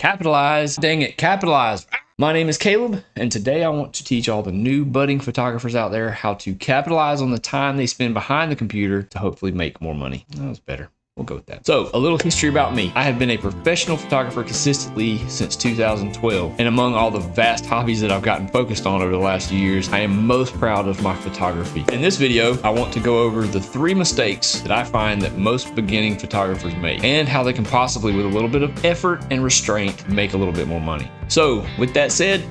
Capitalize. Dang it, capitalize. My name is Caleb, and today I want to teach all the new budding photographers out there how to capitalize on the time they spend behind the computer to hopefully make more money. That was better. We'll go with that. So, a little history about me. I have been a professional photographer consistently since 2012, and among all the vast hobbies that I've gotten focused on over the last few years, I am most proud of my photography. In this video, I want to go over the 3 mistakes that I find that most beginning photographers make, and how they can possibly, with a little bit of effort and restraint, make a little bit more money. So, with that said,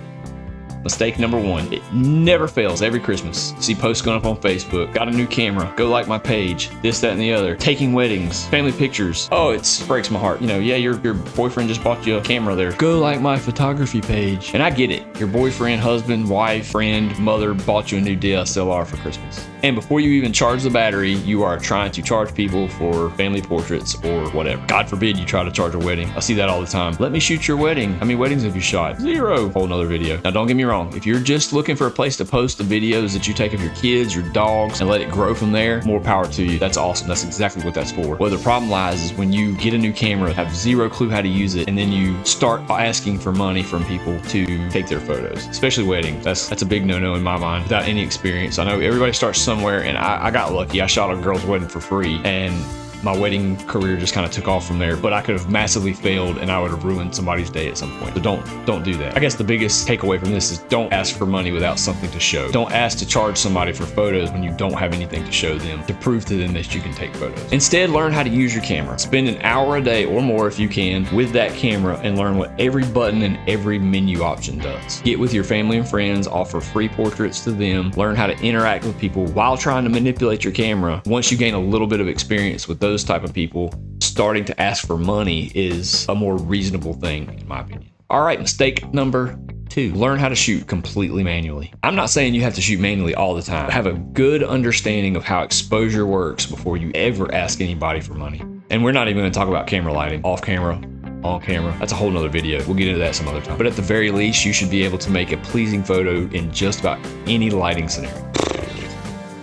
mistake number 1, it never fails every Christmas. See posts going up on Facebook, got a new camera, go like my page, this, that, and the other, taking weddings, family pictures. Oh, it breaks my heart. You know, yeah, your boyfriend just bought you a camera there. Go like my photography page. And I get it. Your boyfriend, husband, wife, friend, mother bought you a new DSLR for Christmas. And before you even charge the battery, you are trying to charge people for family portraits or whatever. God forbid you try to charge a wedding. I see that all the time. Let me shoot your wedding. How many weddings have you shot? 0. Whole nother video. Now, don't get me wrong. If you're just looking for a place to post the videos that you take of your kids, your dogs, and let it grow from there, more power to you. That's awesome. That's exactly what that's for. Where the problem lies is when you get a new camera, have 0 clue how to use it, and then you start asking for money from people to take their photos, especially weddings. That's a big no-no in my mind without any experience. I know everybody starts somewhere, and I got lucky. I shot a girl's wedding for free, and my wedding career just kind of took off from there, but I could have massively failed and I would have ruined somebody's day at some point. So don't do that. I guess the biggest takeaway from this is don't ask for money without something to show. Don't ask to charge somebody for photos when you don't have anything to show them, to prove to them that you can take photos. Instead, learn how to use your camera. Spend an hour a day or more if you can with that camera and learn what every button and every menu option does. Get with your family and friends, offer free portraits to them, learn how to interact with people while trying to manipulate your camera. Once you gain a little bit of experience with those type of people, starting to ask for money is a more reasonable thing, in my opinion. All right, mistake number 2, learn how to shoot completely manually. I'm not saying you have to shoot manually all the time. Have a good understanding of how exposure works before you ever ask anybody for money. And we're not even going to talk about camera lighting, off camera, on camera. That's a whole nother video. We'll get into that some other time. But at the very least, you should be able to make a pleasing photo in just about any lighting scenario.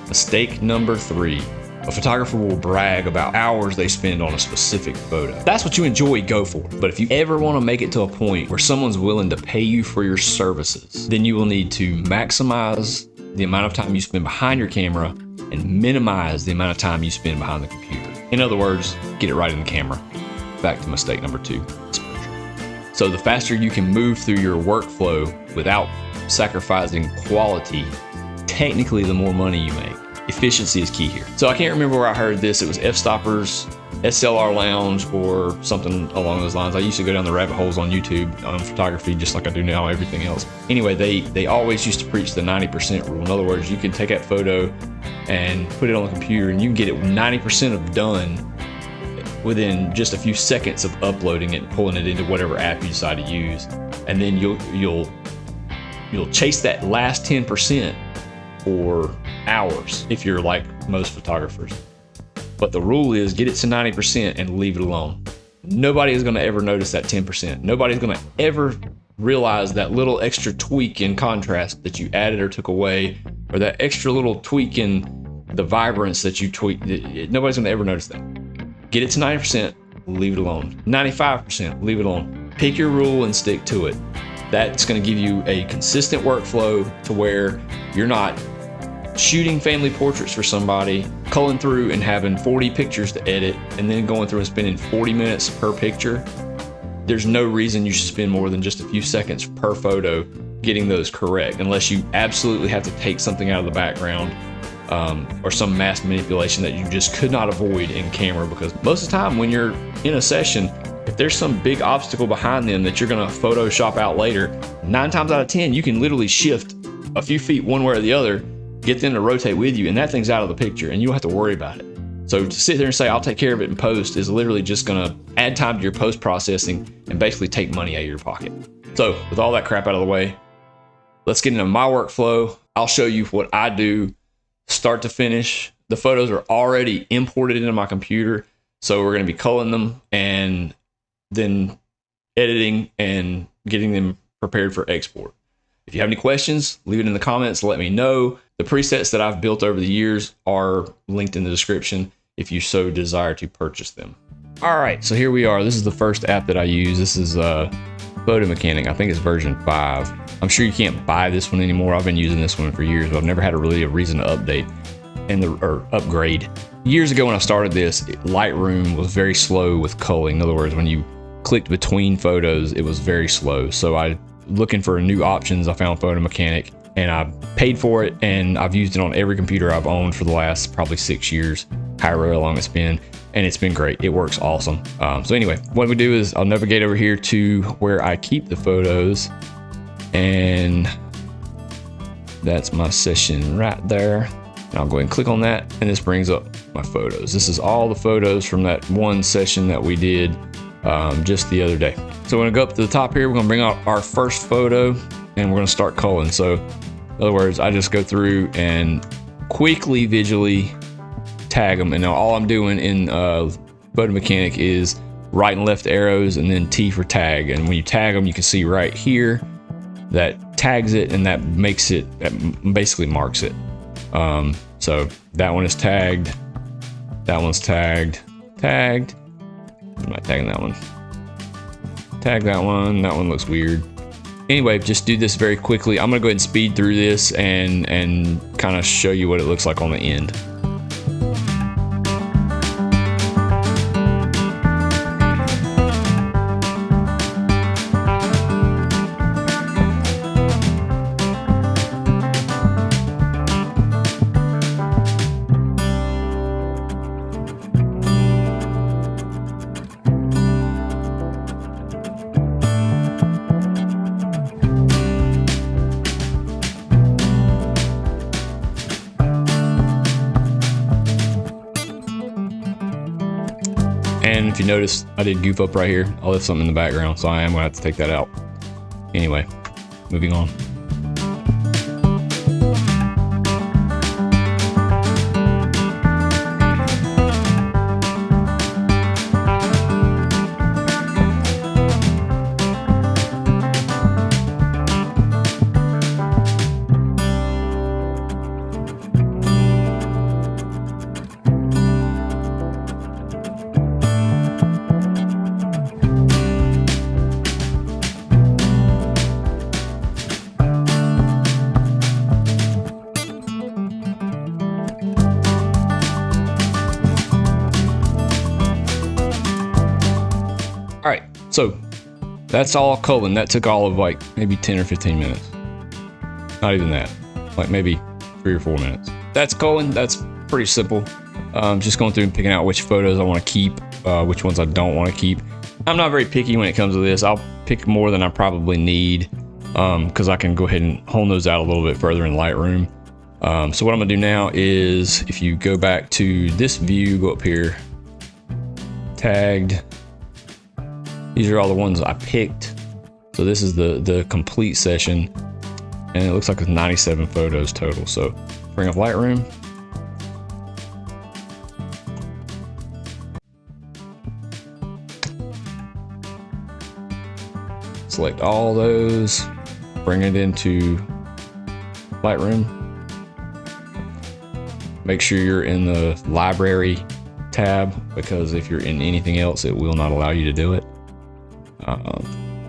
Mistake number 3. A photographer will brag about hours they spend on a specific photo. If that's what you enjoy, go for it. But if you ever want to make it to a point where someone's willing to pay you for your services, then you will need to maximize the amount of time you spend behind your camera and minimize the amount of time you spend behind the computer. In other words, get it right in the camera. Back to mistake number 2. So the faster you can move through your workflow without sacrificing quality, technically the more money you make. Efficiency is key here. So I can't remember where I heard this. It was F-Stoppers, SLR Lounge, or something along those lines. I used to go down the rabbit holes on YouTube on photography just like I do now, everything else. Anyway, they always used to preach the 90% rule. In other words, you can take that photo and put it on the computer and you can get it 90% of done within just a few seconds of uploading it and pulling it into whatever app you decide to use. And then you'll chase that last 10% for hours if you're like most photographers. But the rule is get it to 90% and leave it alone. Nobody is going to ever notice that 10%. Nobody's going to ever realize that little extra tweak in contrast that you added or took away, or that extra little tweak in the vibrance that you tweaked. Nobody's going to ever notice that. Get it to 90%, leave it alone. 95%, leave it alone. Pick your rule and stick to it. That's going to give you a consistent workflow to where you're not shooting family portraits for somebody, culling through and having 40 pictures to edit, and then going through and spending 40 minutes per picture. There's no reason you should spend more than just a few seconds per photo getting those correct, unless you absolutely have to take something out of the background, or some mass manipulation that you just could not avoid in camera. Because most of the time when you're in a session, if there's some big obstacle behind them that you're going to Photoshop out later, 9 times out of 10, you can literally shift a few feet one way or the other, get them to rotate with you, and that thing's out of the picture and you don't have to worry about it. So to sit there and say, I'll take care of it in post, is literally just going to add time to your post processing and basically take money out of your pocket. So with all that crap out of the way, let's get into my workflow. I'll show you what I do start to finish. The photos are already imported into my computer, so we're going to be culling them and then editing and getting them prepared for export. If you have any questions, leave it in the comments, let me know. The presets that I've built over the years are linked in the description if you so desire to purchase them. All right, so here we are. This is the first app that I use. This is Photo Mechanic. I think it's version 5. I'm sure you can't buy this one anymore. I've been using this one for years, but I've never had a reason to update or upgrade. Years ago when I started this, Lightroom was very slow with culling. In other words, when you clicked between photos, it was very slow. So looking for new options, I found Photo Mechanic and I paid for it, and I've used it on every computer I've owned for the last probably 6 years, however long it's been, and it's been great. It works awesome. So anyway, what we do is I'll navigate over here to where I keep the photos, and that's my session right there. And I'll go ahead and click on that, and this brings up my photos. This is all the photos from that one session that we did just the other day. So we're gonna go up to the top here. We're gonna bring out our first photo, and we're gonna start culling. So in other words, I just go through and quickly visually tag them. And now all I'm doing in Photo Mechanic is right and left arrows and then T for tag. And when you tag them, you can see right here that tags it, and that makes it, that basically marks it. So that one is tagged, that one's tagged. I'm not tagging that one. Tag that one looks weird. Anyway, just do this very quickly. I'm gonna go ahead and speed through this and kind of show you what it looks like on the end. And if you notice, I did goof up right here. I left something in the background, so I am gonna have to take that out. Anyway, moving on. All right, so that's all culling. That took all of like maybe 10 or 15 minutes. Not even that, like maybe 3 or 4 minutes. That's culling. That's pretty simple. Just going through and picking out which photos I want to keep, which ones I don't want to keep. I'm not very picky when it comes to this. I'll pick more than I probably need because I can go ahead and hone those out a little bit further in Lightroom. So what I'm gonna do now is, if you go back to this view, go up here, tagged. These are all the ones I picked. So this is the complete session, and it looks like it's 97 photos total. So bring up Lightroom. Select all those, bring it into Lightroom. Make sure you're in the library tab, because if you're in anything else, it will not allow you to do it.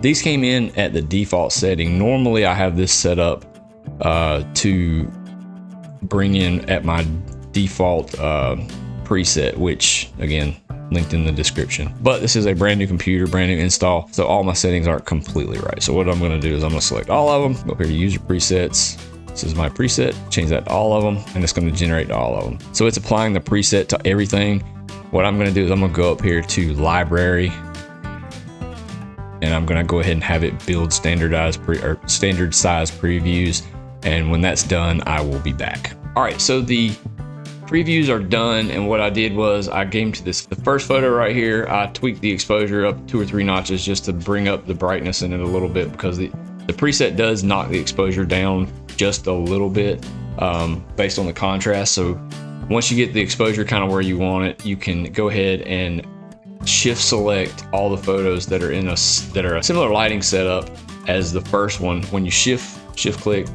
These came in at the default setting. Normally I have this set up to bring in at my default preset, which again, linked in the description. But this is a brand new computer, brand new install, so all my settings aren't completely right. So what I'm gonna do is I'm gonna select all of them, go up here to user presets. This is my preset, change that to all of them, and it's gonna generate all of them. So it's applying the preset to everything. What I'm gonna do is I'm gonna go up here to library, and I'm gonna go ahead and have it build standard size previews. And when that's done, I will be back. All right, so the previews are done, and what I did was I came to the first photo right here. I tweaked the exposure up 2 or 3 notches just to bring up the brightness in it a little bit, because the preset does knock the exposure down just a little bit based on the contrast. So once you get the exposure kind of where you want it, you can go ahead and shift select all the photos that are in a similar lighting setup as the first one. When you shift click,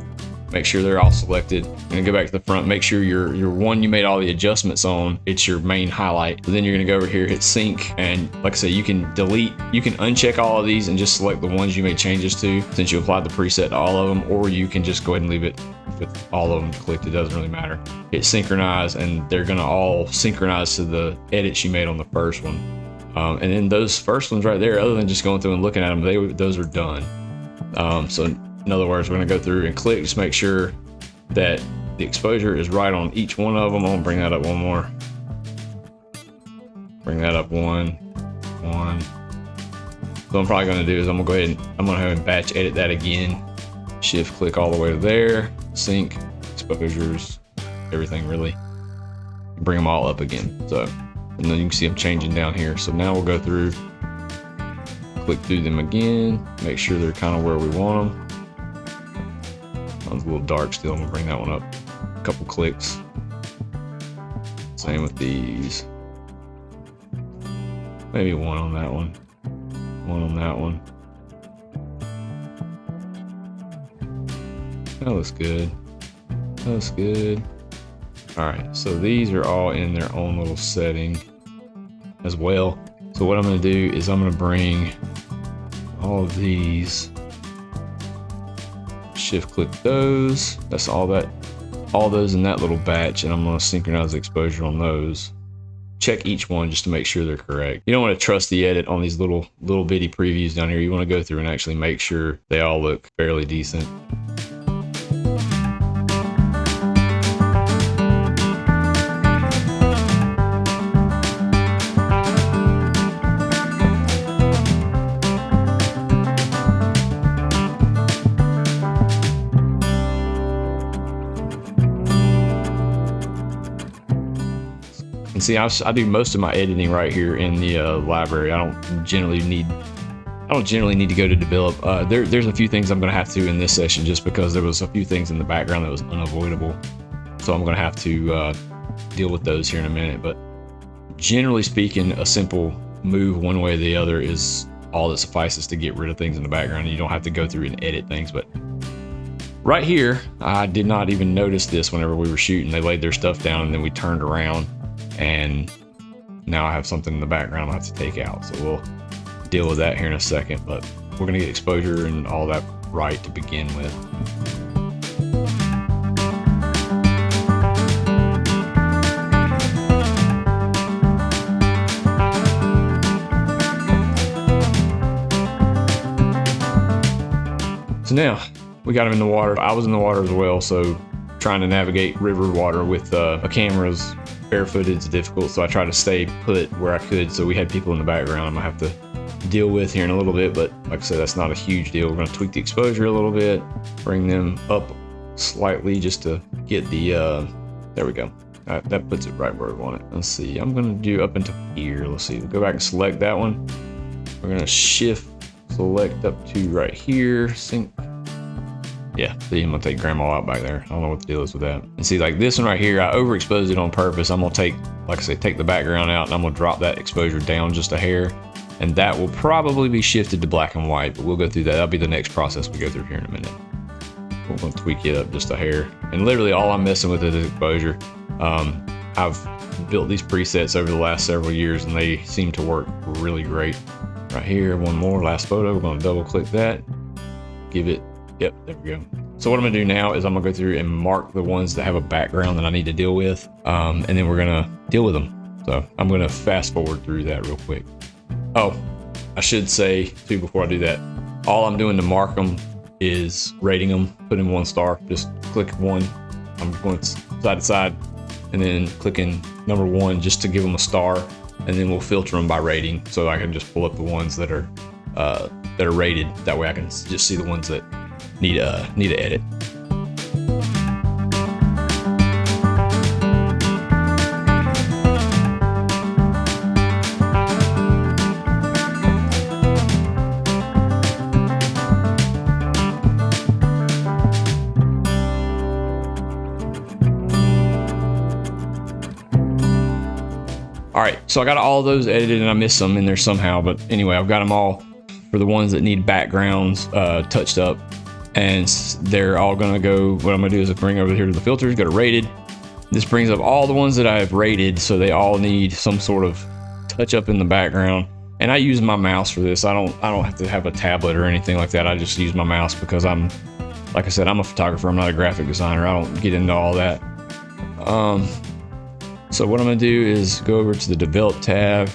make sure they're all selected. I'm gonna go back to the front, make sure your one you made all the adjustments on, it's your main highlight. So then you're gonna go over here, hit sync, and like I say, you can uncheck all of these and just select the ones you made changes to since you applied the preset to all of them, or you can just go ahead and leave it with all of them clicked. It doesn't really matter. Hit synchronize, and they're gonna all synchronize to the edits you made on the first one. And then those first ones right there, other than just going through and looking at them, those are done. So in other words, we're gonna go through and click, just make sure that the exposure is right on each one of them. I'm gonna bring that up one more. Bring that up one. So I'm probably gonna do is I'm gonna go ahead and batch edit that again. Shift click all the way to there, sync, exposures, everything really. Bring them all up again. So, and then you can see them changing down here. So now we'll go through, click through them again, make sure they're kind of where we want them. One's a little dark still. I'm gonna bring that one up a couple clicks. Same with these. Maybe one on that one. One on that one. That looks good. That looks good. All right, so these are all in their own little setting as well. So what I'm gonna do is I'm gonna bring all of these, shift click those. That's all those in that little batch, and I'm gonna synchronize the exposure on those. Check each one just to make sure they're correct. You don't want to trust the edit on these little bitty previews down here. You want to go through and actually make sure they all look fairly decent. And see, I do most of my editing right here in the library. I don't generally need to go to develop. There's a few things I'm going to have to in this session just because there was a few things in the background that was unavoidable. So I'm going to have to deal with those here in a minute. But generally speaking, a simple move one way or the other is all that suffices to get rid of things in the background. You don't have to go through and edit things. But right here, I did not even notice this whenever we were shooting. They laid their stuff down and then we turned around. And now I have something in the background I have to take out. So we'll deal with that here in a second, but we're gonna get exposure and all that right to begin with. So now we got him in the water. I was in the water as well, so trying to navigate river water with a camera's barefooted is difficult, so I try to stay put where I could. So we had people in the background I'm gonna have to deal with here in a little bit, but like I said, that's not a huge deal. We're gonna tweak the exposure a little bit, bring them up slightly just to get the there we go. That puts it right where we want it. Let's see, I'm gonna do up until here. Let's see, go back and select that one. We're gonna shift select up to right here, sync. Yeah, see, I'm gonna take grandma out back there. I don't know what the deal is with that. And see, like this one right here, I overexposed it on purpose. I'm gonna take, like I say, take the background out, and I'm gonna drop that exposure down just a hair, and that will probably be shifted to black and white, but we'll go through that. That'll be the next process we go through here in a minute. We're gonna tweak it up just a hair, and literally all I'm messing with is exposure. I've built these presets over the last several years, and they seem to work really great. Right here, one more, last photo. We're gonna double click that, give it. Yep, there we go. So what I'm gonna do now is I'm gonna go through and mark the ones that have a background that I need to deal with, and then we're gonna deal with them. So I'm gonna fast forward through that real quick. Oh, I should say too before I do that, all I'm doing to mark them is rating them, put in 1 star. Just click 1. I'm going side to side, and then clicking number 1 just to give them a star, and then we'll filter them by rating. So I can just pull up the ones that are rated. That way I can just see the ones that need to edit. All right, so I got all those edited and I missed some in there somehow, but anyway, I've got them all for the ones that need backgrounds touched up. and they're all gonna go, what I'm gonna do is bring over here to the filters, go to rated. This brings up all the ones that I have rated, so they all need some sort of touch up in the background. And I use my mouse for this. I don't have to have a tablet or anything like that. I just use my mouse because like I said, I'm a photographer. I'm not a graphic designer. I don't get into all that. So what I'm gonna do is go over to the develop tab,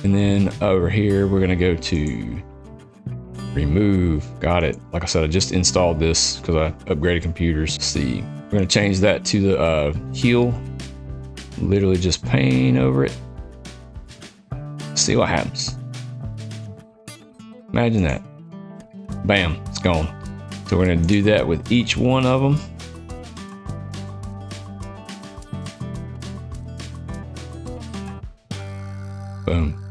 and then over here, we're gonna go to remove. Got it. Like I said, I just installed this because I upgraded computers. Let's see, we're gonna change that to the heel. Literally just paint over it. See what happens. Imagine that. Bam, it's gone. So we're gonna do that with each one of them. Boom.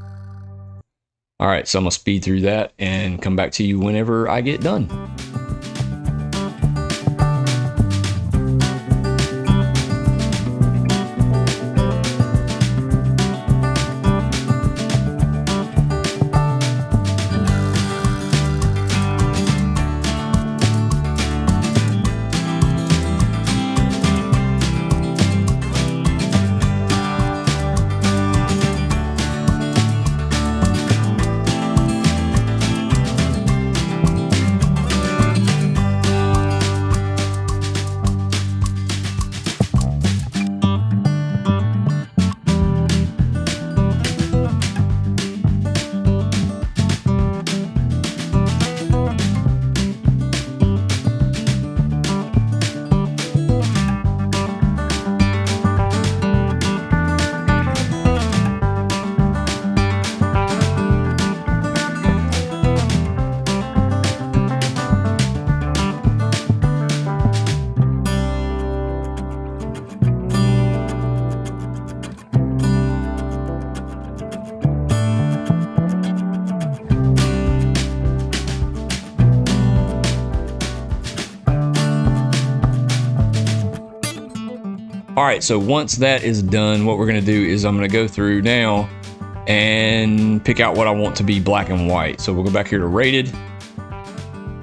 All right, so I'm gonna speed through that and come back to you whenever I get done. All right, so once that is done, what we're gonna do is I'm gonna go through now and pick out what I want to be black and white. So we'll go back here to rated,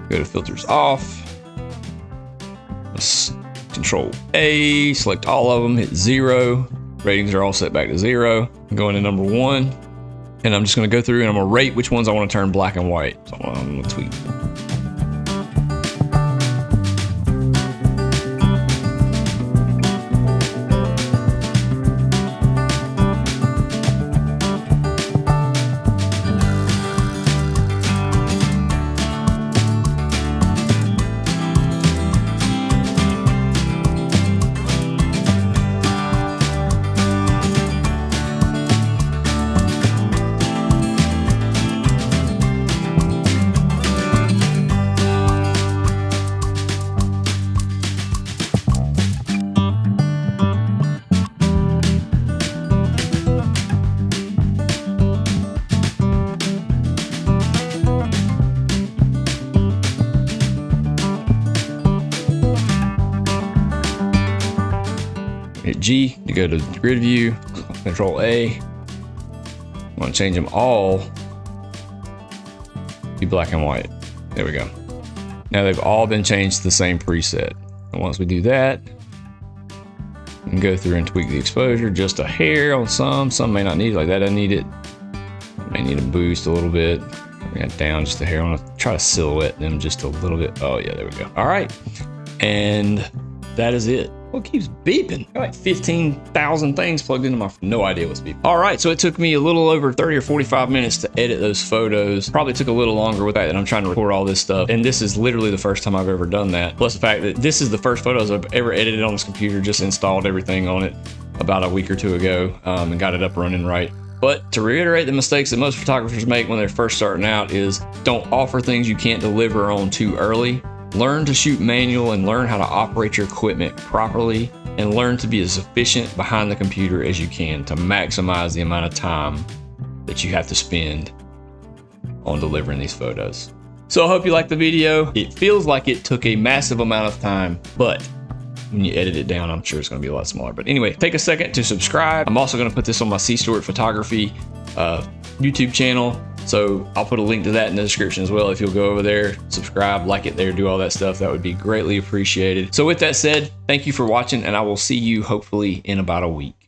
go to filters off, let's Control A, select all of them, hit 0. Ratings are all set back to 0. I'm going to number 1, and I'm just gonna go through and I'm gonna rate which ones I wanna turn black and white. So I'm gonna tweak. Hit G to go to the grid view, Control A. I'm gonna change them all to black and white. There we go. Now they've all been changed to the same preset. And once we do that, we can go through and tweak the exposure just a hair on some may not need it, like that doesn't need it. May need a boost a little bit. Bring that down just a hair. I'm gonna try to silhouette them just a little bit. Oh yeah, there we go. All right, and that is it. What keeps beeping? I got like 15,000 things plugged into my phone. No idea what's beeping. All right, so it took me a little over 30 or 45 minutes to edit those photos. Probably took a little longer with that, and I'm trying to record all this stuff. And this is literally the first time I've ever done that. Plus the fact that this is the first photos I've ever edited on this computer, just installed everything on it about a week or two ago and got it up running right. But to reiterate, the mistakes that most photographers make when they're first starting out is don't offer things you can't deliver on too early. Learn to shoot manual and learn how to operate your equipment properly, and learn to be as efficient behind the computer as you can to maximize the amount of time that you have to spend on delivering these photos. So I hope you liked the video. It feels like it took a massive amount of time, but when you edit it down, I'm sure it's gonna be a lot smaller. But anyway, take a second to subscribe. I'm also gonna put this on my C-Stewart Photography YouTube channel. So I'll put a link to that in the description as well. If you'll go over there, subscribe, like it there, do all that stuff, that would be greatly appreciated. So with that said, thank you for watching, and I will see you hopefully in about a week.